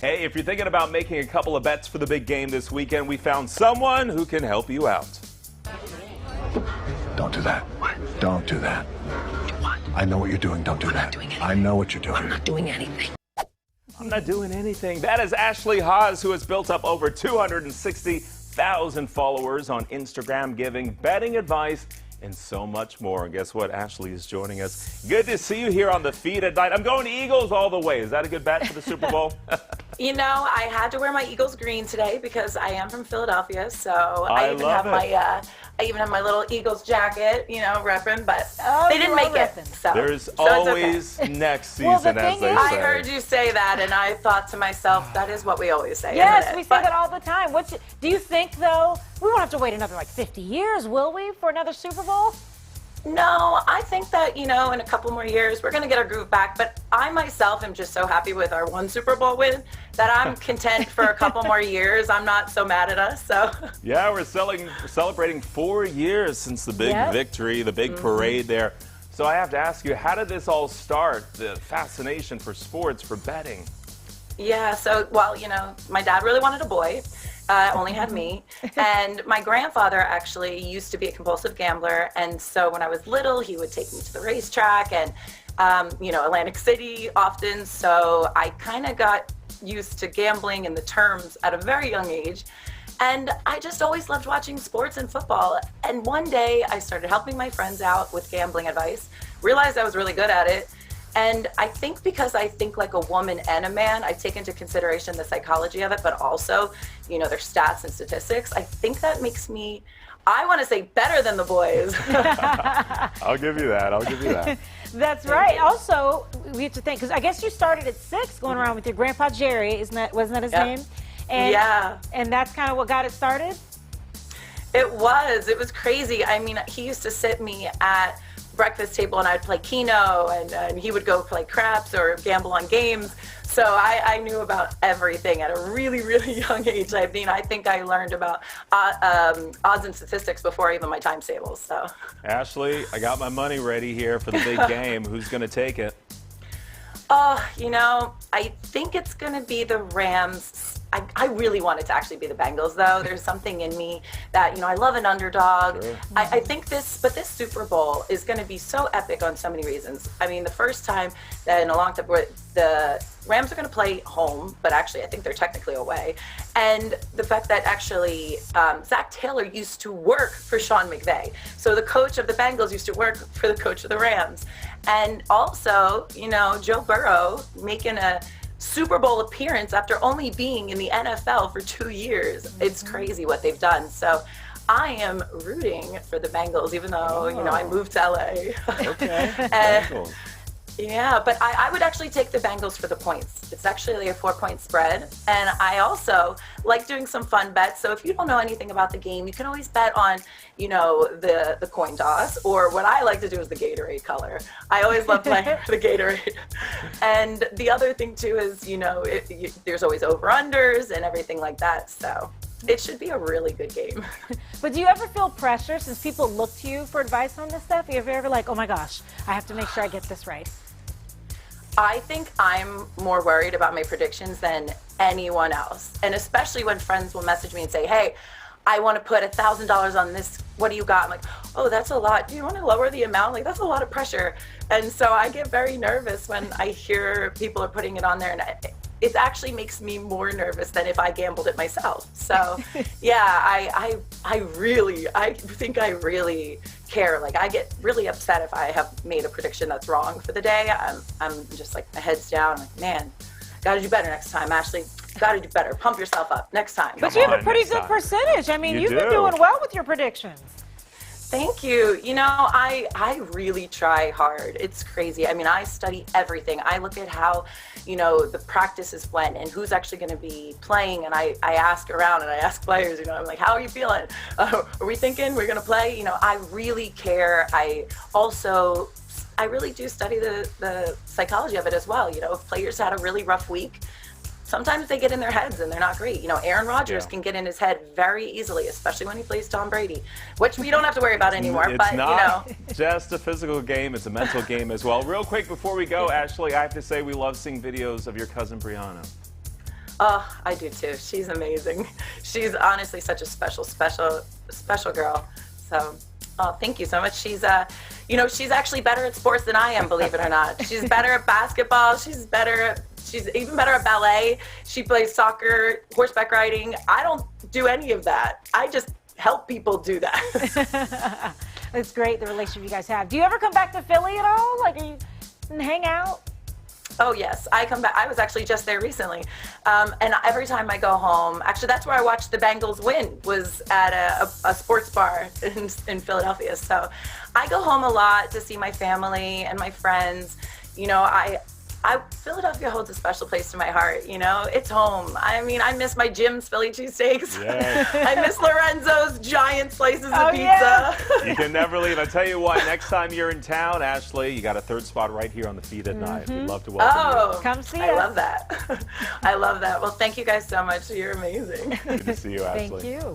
Hey, if you're thinking about making a couple of bets for the big game this weekend, we found someone who can help you out. Don't do that. What? Don't do that. Do what? I know what you're doing. Don't do I'm that. not doing anything. I know what you're doing. I'm not doing anything. I'm not doing anything. That is Ashley Haas, who has built up over 260,000 followers on Instagram, giving betting advice and so much more. And guess what? Ashley is joining us. Good to see you here on the feed at night. I'm going Eagles all the way. Is that a good bet for the Super Bowl? You know, I had to wear my Eagles green today because I am from Philadelphia, so I even have my little Eagles jacket, you know, repping, but they didn't make it. So There's it's always okay. next season, Well, the as thing they is, say. I heard you say that, and I thought to myself, that is what we always say. Yes, isn't it? we say But that all the time. Do you think, though, we won't have to wait another, 50 years, will we, for another Super Bowl? No, I think that, you know, in a couple more years, we're going to get our groove back. But I myself am just so happy with our one Super Bowl win that I'm content for a couple more years. I'm not so mad at us. So Yeah, we're celebrating 4 years since the big victory, the big parade there. So I have to ask you, how did this all start, the fascination for sports, for betting? yeah, so, well, you know, my dad really wanted a boy. Only had me. And my grandfather actually used to be a compulsive gambler. And so when I was little, he would take me to the racetrack and, you know, Atlantic City often. So I kind of got used to gambling and the terms at a very young age. And I just always loved watching sports and football. And one day I started helping my friends out with gambling advice, realized I was really good at it. And I think because I think like a woman and a man, I take into consideration the psychology of it, but also, you know, their stats and statistics. I think that makes me, I want to say, better than the boys. I'll give you that. I'll give you that. That's right. Also, we have to think, because I guess you started at 6 going around with your grandpa Jerry, wasn't that his name? And, yeah. And that's kind of what got it started? It was crazy. I mean, he used to sit me at breakfast table and I'd play Keno and he would go play craps or gamble on games. So I knew about everything at a really, really young age. I mean, I think I learned about odds and statistics before even my times tables. So, Ashley, I got my money ready here for the big game. Who's going to take it? oh, you know, I think it's going to be the Rams. I really want it to actually be the Bengals, though. There's something in me that, you know, I love an underdog. Sure. I think this Super Bowl is going to be so epic on so many reasons. I mean, the first time that in a long time, the Rams are going to play home, but actually I think they're technically away. And the fact that actually Zach Taylor used to work for Sean McVay. So the coach of the Bengals used to work for the coach of the Rams. And also, you know, Joe Burrow making a Super Bowl appearance after only being in the NFL for 2 years. It's crazy what they've done. So I am rooting for the Bengals, even though, you know, I moved to LA. Okay. And, yeah, but I would actually take the Bengals for the points. It's actually a 4-point spread. And I also like doing some fun bets. So if you don't know anything about the game, you can always bet on, you know, the coin toss, or what I like to do is the Gatorade color. I always love playing for the Gatorade. And the other thing too is, you know, there's always over-unders and everything like that. So it should be a really good game. But do you ever feel pressure since people look to you for advice on this stuff? Are you ever like, oh my gosh, I have to make sure I get this right? I think I'm more worried about my predictions than anyone else. And especially when friends will message me and say, hey, I want to put $1,000 on this. What do you got? I'm like, oh, that's a lot. Do you want to lower the amount? Like, that's a lot of pressure. And so I get very nervous when I hear people are putting it on there. And it actually makes me more nervous than if I gambled it myself. So, yeah, I think I really care. Like, I get really upset if I have made a prediction that's wrong for the day. I'm just like, my head's down. Like, man, got to do better next time, Ashley. Got to do better. Pump yourself up next time. But you have a pretty good percentage. I mean, you've been doing well with your predictions. Thank you. You know, I really try hard. It's crazy. I mean, I study everything. I look at how, you know, the practices went and who's actually going to be playing. And I ask around and I ask players, you know, I'm like, how are you feeling? Are we thinking we're going to play? You know, I really care. I really do study the psychology of it as well. You know, if players had a really rough week, sometimes they get in their heads and they're not great. You know, Aaron Rodgers can get in his head very easily, especially when he plays Tom Brady, which we don't have to worry about anymore. It's but, not you know. just a physical game, it's a mental game as well. Real quick before we go, Ashley, I have to say we love seeing videos of your cousin Brianna. Oh, I do too. She's amazing. She's honestly such a special girl. So, oh, thank you so much. She's she's actually better at sports than I am, believe it or not. She's better at basketball. She's even better at ballet. She plays soccer, horseback riding. I don't do any of that. I just help people do that. It's great, the relationship you guys have. Do you ever come back to Philly at all? Like, are you hang out? Oh, yes. I come back. I was actually just there recently. And every time I go home, actually, that's where I watched the Bengals win, was at a sports bar in Philadelphia. So I go home a lot to see my family and my friends. You know, Philadelphia holds a special place in my heart. You know, it's home. I mean, I miss my Jim's Philly cheesesteaks. Yes. I miss Lorenzo's giant slices of pizza. Yeah. You can never leave. I tell you what, next time you're in town, Ashley, you got a third spot right here on the feed at night. We'd love to welcome you. Come see I us. love that. I love that. Well, thank you guys so much. You're amazing. Good to see you, Ashley. Thank you.